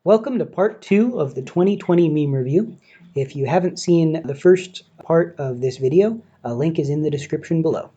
Welcome to part 2 of the 2020 meme review. If you haven't seen the first part of this video, a link is in the description below.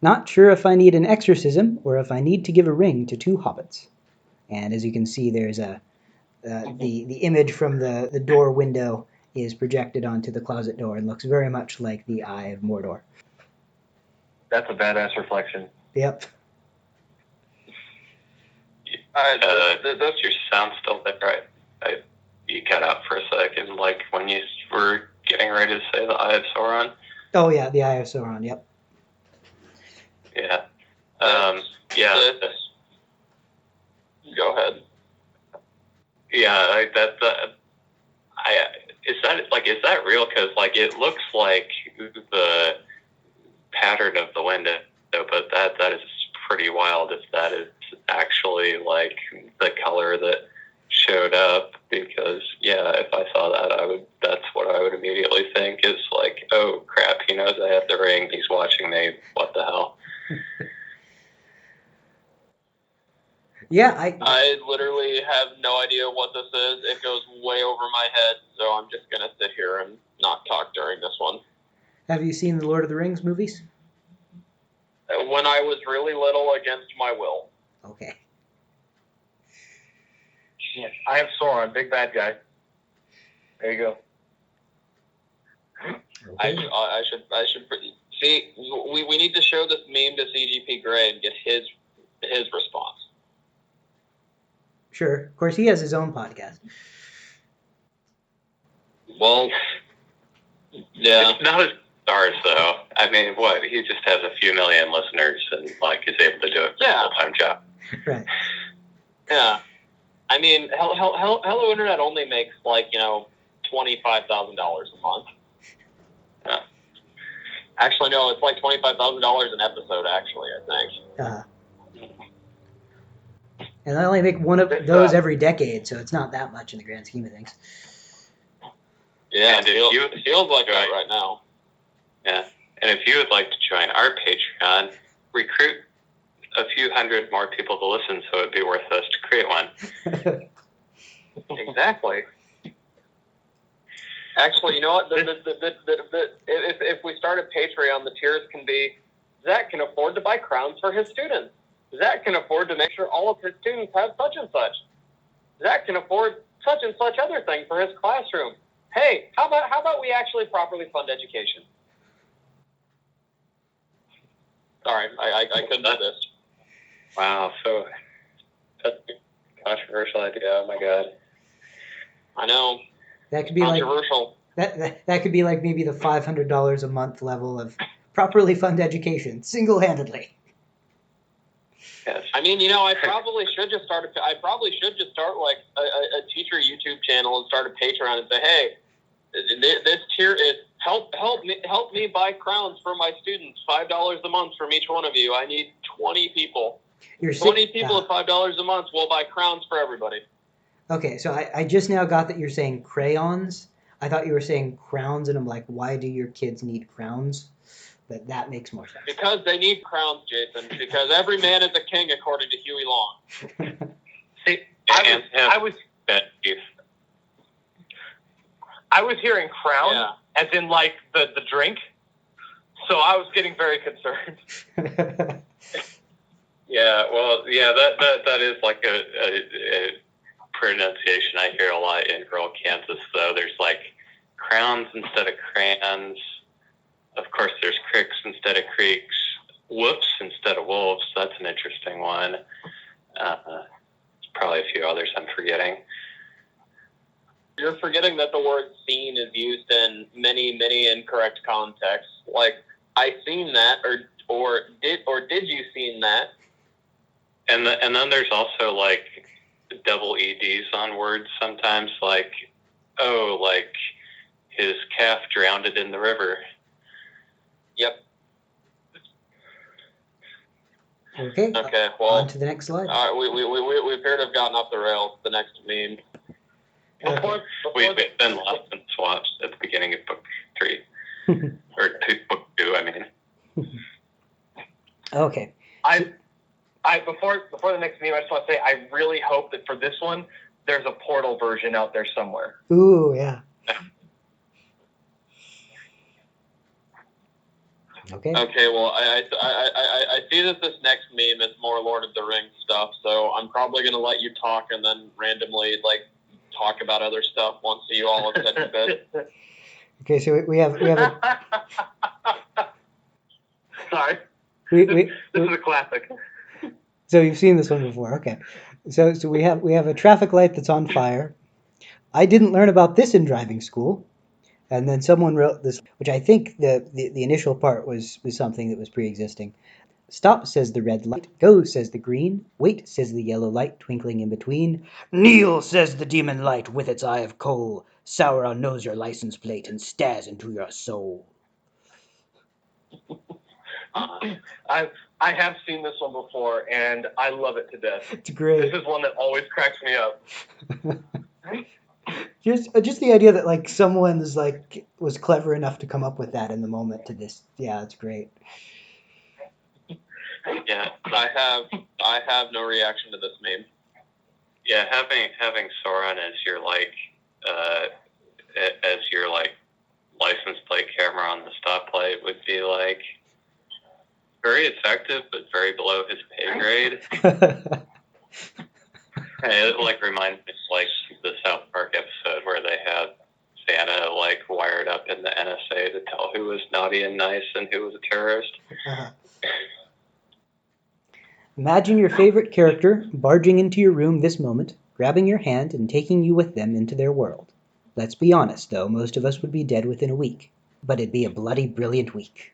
Not sure if I need an exorcism or if I need to give a ring to two hobbits. And as you can see, there's the image from the door window is projected onto the closet door and looks very much like the Eye of Mordor. That's a badass reflection. Yep. Does your sound still there? Right? You cut out for a second, like when you were getting ready to say the Eye of Sauron. Oh yeah, the Eye of Sauron. Yep. Yeah. Go ahead. Yeah, is that real? Because it looks like the pattern of the window, but that is pretty wild if that is actually like the color that showed up, because if I saw that, that's what I would immediately think is like, oh crap, he knows I have the ring, he's watching me, what the hell. Yeah, I literally have no idea what this is. It goes way over my head, so I'm just gonna sit here and not talk during this one. Have you seen the Lord of the Rings movies? When I was really little, against my will. Okay. Shit. I have Sauron, big bad guy. There you go. Okay. I should see. We need to show this meme to CGP Grey and get his response. Sure. Of course, he has his own podcast. Well, yeah. It's not as ours, though. I mean, what? He just has a few million listeners and is able to do it for a full-time job. Right. Yeah. I mean, Hello Internet only makes $25,000 a month. Yeah. Actually, no, it's like $25,000 an episode. Actually, I think. And I only make one of those every decade, so it's not that much in the grand scheme of things. Yeah, it feels like that right now. Yeah, and if you would like to join our Patreon, recruit a few hundred more people to listen, so it'd be worth us to create one. Exactly. Actually, you know what? If we start a Patreon, the tiers can be: Zach can afford to buy crowns for his students. Zach can afford to make sure all of his students have such and such. Zach can afford such and such other thing for his classroom. Hey, how about we actually properly fund education? Sorry, I couldn't do this. Wow, so that's a controversial idea. Oh my god. I know. That could be controversial. That could be like maybe the $500 a month level of properly fund education, single-handedly. Yes. I mean, I probably should just start like a teacher YouTube channel and start a Patreon and say, hey, this tier is help me buy crowns for my students, $5 a month from each one of you. I need 20 people. 20 people at $5 a month will buy crowns for everybody. Okay, so I just now got that you're saying crayons. I thought you were saying crowns, and I'm like, why do your kids need crowns? But that makes more sense. Because they need crowns, Jason. Because every man is a king, according to Huey Long. See, I was hearing crown as in like the drink, so I was getting very concerned. That is like a pronunciation I hear a lot in rural Kansas, though. There's like crowns instead of crayons. Of course, there's cricks instead of creeks, whoops instead of wolves. That's an interesting one. Probably a few others I'm forgetting. You're forgetting that the word "seen" is used in many, many incorrect contexts. Like, I seen that, or did you seen that? And then there's also like double eds on words sometimes, like, oh, like his calf drowned in the river. Yep. Okay. Well, on to the next slide. All right, we appear to have gotten off the rails. The next meme. We've been lost in swamps at the beginning of book 3. Or book 2, I mean. Okay. Before the next meme, I just want to say I really hope that for this one, there's a Portal version out there somewhere. Ooh, yeah. Okay. Okay, well, I see that this next meme is more Lord of the Rings stuff, so I'm probably going to let you talk and then randomly, talk about other stuff once you all have said your bit. Okay, so we have a Sorry. this is a classic. So you've seen this one before, okay? So we have a traffic light that's on fire. I didn't learn about this in driving school. And then someone wrote this, which I think the initial part was something that was pre-existing. Stop, says the red light. Go, says the green. Wait, says the yellow light, twinkling in between. Kneel, says the demon light, with its eye of coal. Sauron knows your license plate and stares into your soul. I have seen this one before, and I love it to death. It's great. This is one that always cracks me up. Just the idea that someone was clever enough to come up with that in the moment to this. Yeah, it's great. Yeah, I have no reaction to this meme. yeah. Having Sauron as your license plate camera on the stoplight would be very effective, but very below his pay grade. And it reminds me of the South Park episode where they had Santa wired up in the NSA to tell who was naughty and nice and who was a terrorist. Uh-huh. Imagine your favorite character barging into your room this moment, grabbing your hand and taking you with them into their world. Let's be honest, though, most of us would be dead within a week. But it'd be a bloody brilliant week.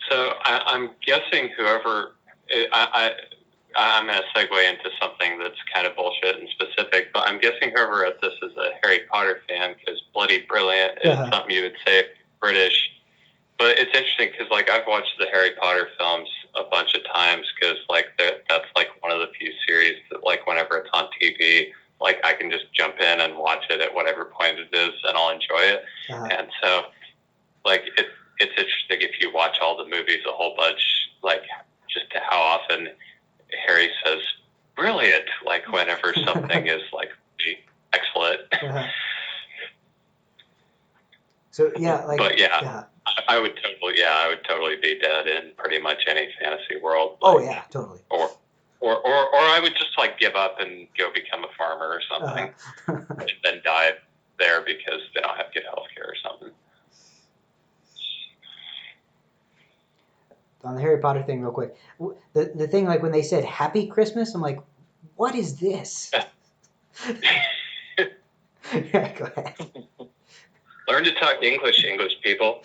So I'm guessing whoever I'm going to segue into something that's kind of bullshit and specific, but I'm guessing whoever wrote this is a Harry Potter fan because bloody brilliant is something you would say if you're British. But it's interesting because I've watched the Harry Potter films a bunch of times because that's one of the few series that whenever it's on TV, I can just jump in and watch it at whatever point it is and I'll enjoy it. Uh-huh. And so it's interesting if you watch all the movies a whole bunch, just how often Harry says brilliant, whenever something is excellent. Uh-huh. So yeah, but yeah, yeah. I would totally be dead in pretty much any fantasy world. Oh yeah, totally. Or I would just give up and go become a farmer or something, Uh-huh. and then die there because they don't have good health care or something. On the Harry Potter thing real quick. The thing when they said Happy Christmas, I'm like, what is this? Yeah, go ahead. Learn to talk English, people.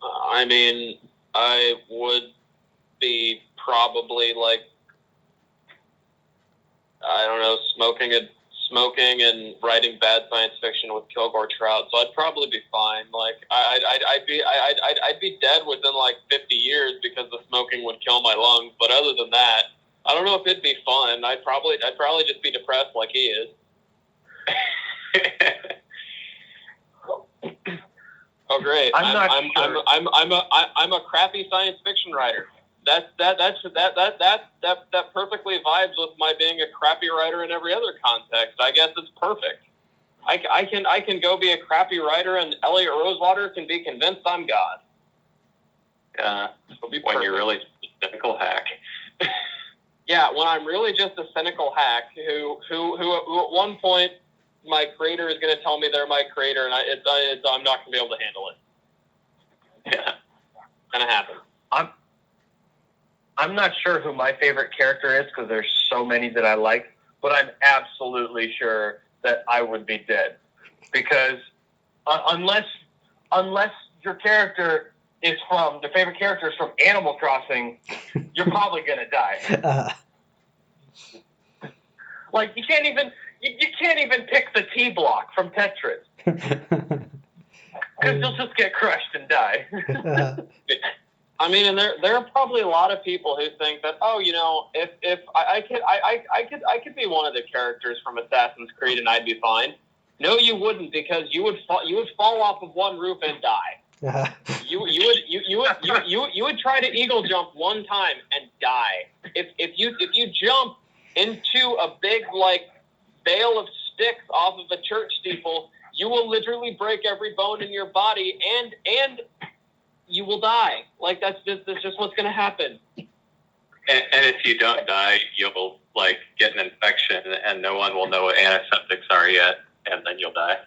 I mean, I would be probably I don't know, smoking and writing bad science fiction with Kilgore Trout, so I'd probably be fine. I'd be dead within 50 years because the smoking would kill my lungs. But other than that, I don't know if it'd be fun. I'd probably just be depressed like he is. Oh great! I'm a crappy science fiction writer. That perfectly vibes with my being a crappy writer in every other context. I guess it's perfect. I can go be a crappy writer, and Elliot Rosewater can be convinced I'm God. When you're really a cynical hack. Yeah, when I'm really just a cynical hack who at one point my creator is going to tell me they're my creator, and I'm not going to be able to handle it. Yeah, gonna happen. I'm not sure who my favorite character is because there's so many that I like, but I'm absolutely sure that I would be dead because unless your character is your favorite character is from Animal Crossing, you're probably gonna die. You can't even pick the T block from Tetris because you'll just get crushed and die. I mean, and there are probably a lot of people who think that, oh, you know, if I could be one of the characters from Assassin's Creed and I'd be fine. No, you wouldn't, because you would fall off of one roof and die. You would try to eagle jump one time and die. If you jump into a big like bale of sticks off of a church steeple, you will literally break every bone in your body and you will die. Like that's just what's gonna happen. And if you don't die, you'll like get an infection, and no one will know what antiseptics are yet, and then you'll die.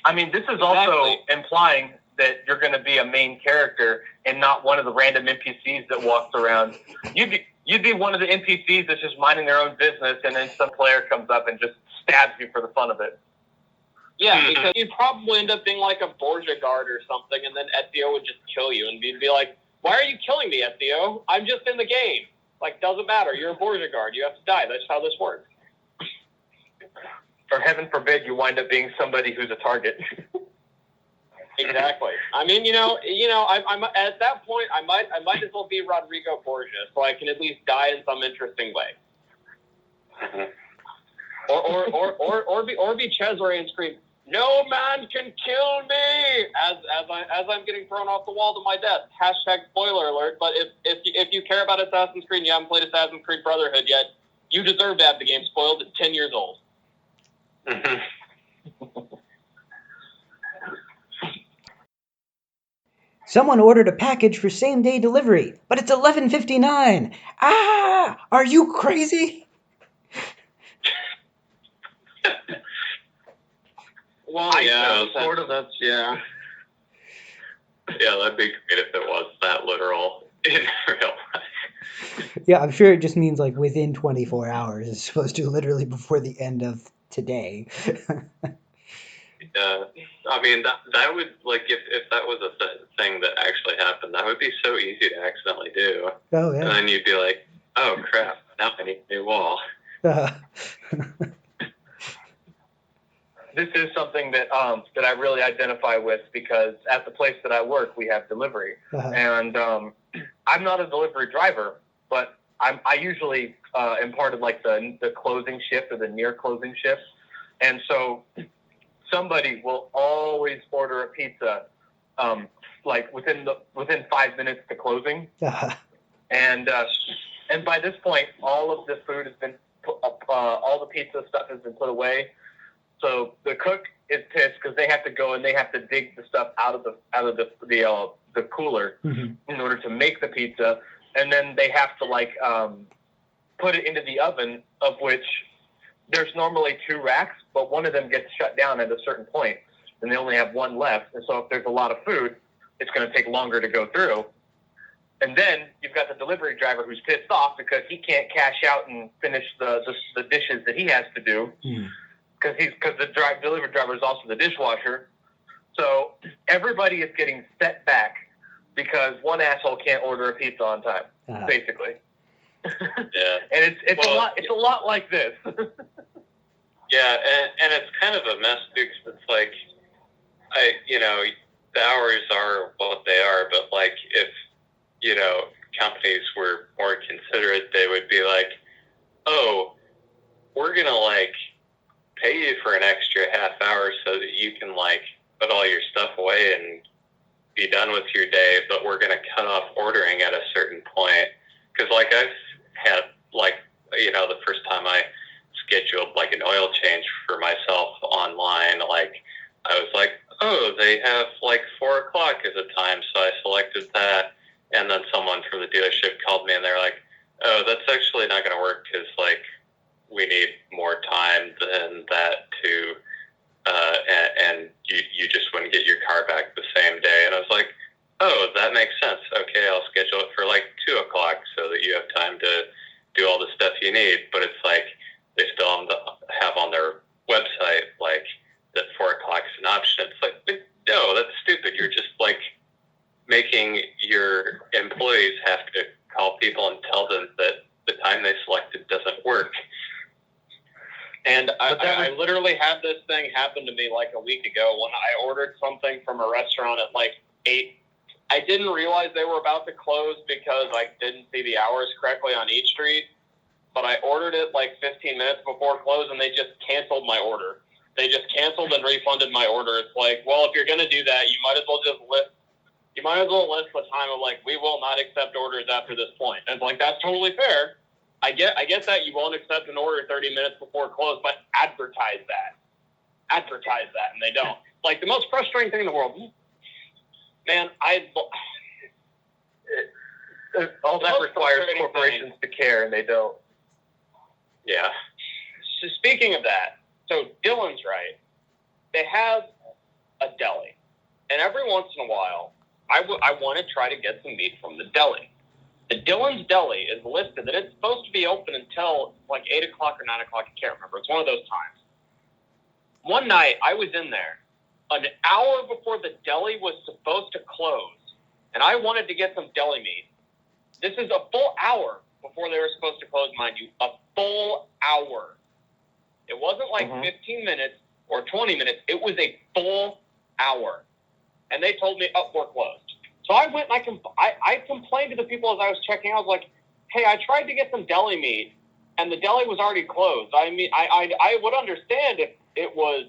I mean, this is also implying that you're going to be a main character and not one of the random NPCs that walks around. You'd be one of the NPCs that's just minding their own business, and then some player comes up and just stabs you for the fun of it. Yeah, because you'd probably end up being like a Borgia guard or something, and then Ezio would just kill you, and you'd be like, "Why are you killing me, Ezio? I'm just in the game." Like, doesn't matter. You're a Borgia guard. You have to die. That's how this works. Or heaven forbid you wind up being somebody who's a target. Exactly. I mean, I'm at that point. I might as well be Rodrigo Borgia, so I can at least die in some interesting way. Or be Cesare and scream, "No man can kill me!" as I'm getting thrown off the wall to my death. Hashtag spoiler alert. But if you care about Assassin's Creed and you haven't played Assassin's Creed Brotherhood yet, you deserve to have the game spoiled at 10 years old. Someone ordered a package for same-day delivery, but it's 11:59. Ah! Are you crazy? Well, yeah, sort of. That's yeah. Yeah, that'd be great if it was that literal in real life. Yeah, I'm sure it just means like within 24 hours as opposed to literally before the end of today. I mean, that would, like, if that was a thing that actually happened, that would be so easy to accidentally do. Oh, yeah. And then you'd be like, oh, crap, now I need a new wall. This is something that I really identify with, because at the place that I work, we have delivery. And I'm not a delivery driver, but I usually am part of like the closing shift or the near closing shift. And so somebody will always order a pizza like within 5 minutes to closing. And by this point, all of the food has been all the pizza stuff has been put away. So the cook is pissed because they have to go and they have to dig the stuff out of the cooler in order to make the pizza, and then they have to like put it into the oven, of which there's normally 2 racks, but one of them gets shut down at a certain point, and they only have one left. And so if there's a lot of food, it's going to take longer to go through. And then you've got the delivery driver who's pissed off because he can't cash out and finish the dishes that he has to do. Because the delivery driver is also the dishwasher. So everybody is getting set back because one asshole can't order a pizza on time, basically. Yeah. And it's a lot like this. Yeah, and it's kind of a mess because it's like, the hours are what they are, but like if, companies were more considerate, they would be like, oh, we're going to like pay you for an extra half hour so that you can like put all your stuff away and be done with your day, but we're going to cut off ordering at a certain point. Because like I've had like, the first time I scheduled like an oil change for myself online, like I was like, oh, they have like 4:00 as a time. So I selected that. And then someone from the dealership called me and they're like, oh, that's actually not going to work because like we need more time than that to, and you just wouldn't get your car back the same day. And I was like, oh, that makes sense. Okay, I'll schedule it for like 2:00 so that you have time to do all the stuff you need. But it's like they still have on their website like that 4:00 is an option. It's like, no, that's stupid. You're just like making your employees have to call people and tell them that the time they selected doesn't work. And I literally had this thing happen to me like a week ago when I ordered something from a restaurant at like 8 I didn't realize they were about to close because I didn't see the hours correctly on each street. But I ordered it like 15 minutes before close, and they just canceled my order. They just canceled and refunded my order. It's like, well, if you're gonna do that, you might as well just list. You might as well list the time of like, we will not accept orders after this point. And it's like, that's totally fair. I get that you won't accept an order 30 minutes before close, but advertise that, and they don't. Like the most frustrating thing in the world, man. All that requires corporations to care, and they don't. Yeah. So speaking of that, so Dylan's right. They have a deli, and every once in a while, I want to try to get some meat from the deli. The Dylan's Deli is listed that it's supposed to be open until like 8 o'clock or 9 o'clock. I can't remember. It's one of those times. One night, I was in there an hour before the deli was supposed to close, and I wanted to get some deli meat. This is a full hour before they were supposed to close, mind you. A full hour. It wasn't like 15 minutes or 20 minutes. It was a full hour. And they told me, oh, we're closed. So I went and I complained to the people as I was checking out. I was like, hey, I tried to get some deli meat, and the deli was already closed. I mean, I would understand if it was,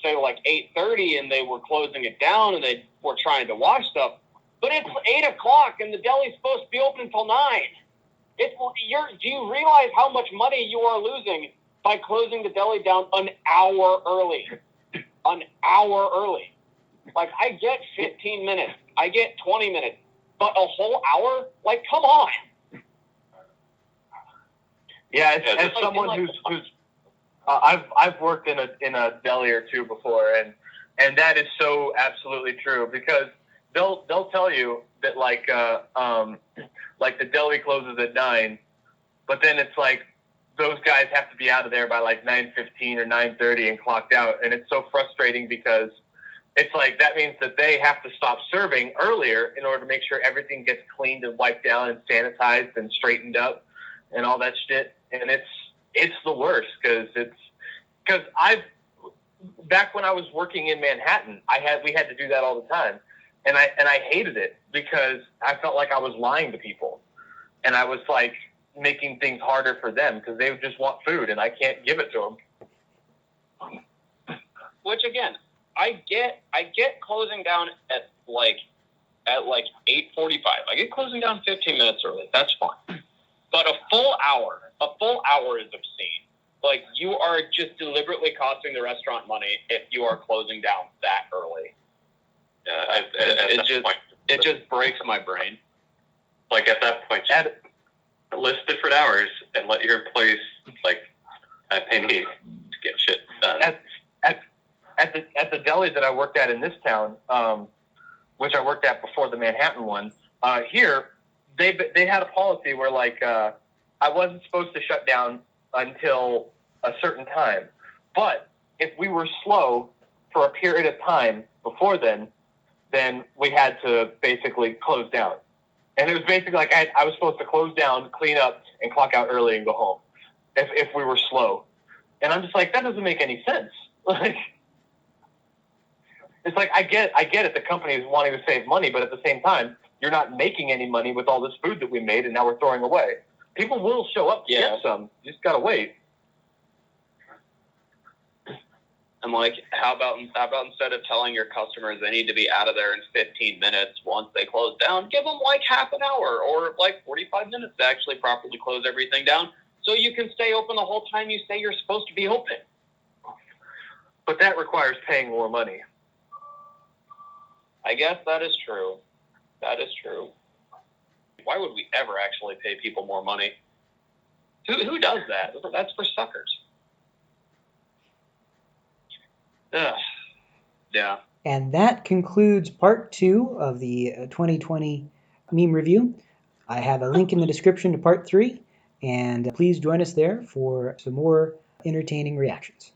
say, like 8:30 and they were closing it down and they were trying to wash stuff. But it's 8 o'clock and the deli's supposed to be open until 9. Do you realize how much money you are losing by closing the deli down an hour early? An hour early. Like, I get 15 minutes. I get 20 minutes. But a whole hour? Like, come on. Yeah, as someone who's I've worked in a deli or two before, and that is so absolutely true, because they'll tell you that like the deli closes at 9, but then it's like those guys have to be out of there by like 9:15 or 9:30 and clocked out, and it's so frustrating because it's like that means that they have to stop serving earlier in order to make sure everything gets cleaned and wiped down and sanitized and straightened up and all that shit. And it's the worst because back when I was working in Manhattan, we had to do that all the time, and I hated it because I felt like I was lying to people, and I was like making things harder for them because they just want food and I can't give it to them. Which again, I get closing down at like 8:45. I get closing down 15 minutes early. That's fine. But a full hour is obscene. Like, you are just deliberately costing the restaurant money if you are closing down that early. It just breaks my brain. Like, at that point, list different hours and let your employees have penny to get shit done. At the deli that I worked at in this town, which I worked at before the Manhattan one, here they had a policy where I wasn't supposed to shut down until a certain time, but if we were slow for a period of time before then we had to basically close down. And it was basically like I was supposed to close down, clean up, and clock out early and go home if we were slow. And I'm just like, that doesn't make any sense. Like, it's like I get it. The company is wanting to save money, but at the same time, you're not making any money with all this food that we made, and now we're throwing away. People will show up to get some. You just gotta wait. I'm like, how about instead of telling your customers they need to be out of there in 15 minutes once they close down, give them like half an hour or like 45 minutes to actually properly close everything down so you can stay open the whole time you say you're supposed to be open. But that requires paying more money. I guess that is true. That is true. Why would we ever actually pay people more money? Who does that? That's for suckers. Ugh. Yeah. And that concludes part 2 of the 2020 meme review. I have a link in the description to part 3, and please join us there for some more entertaining reactions.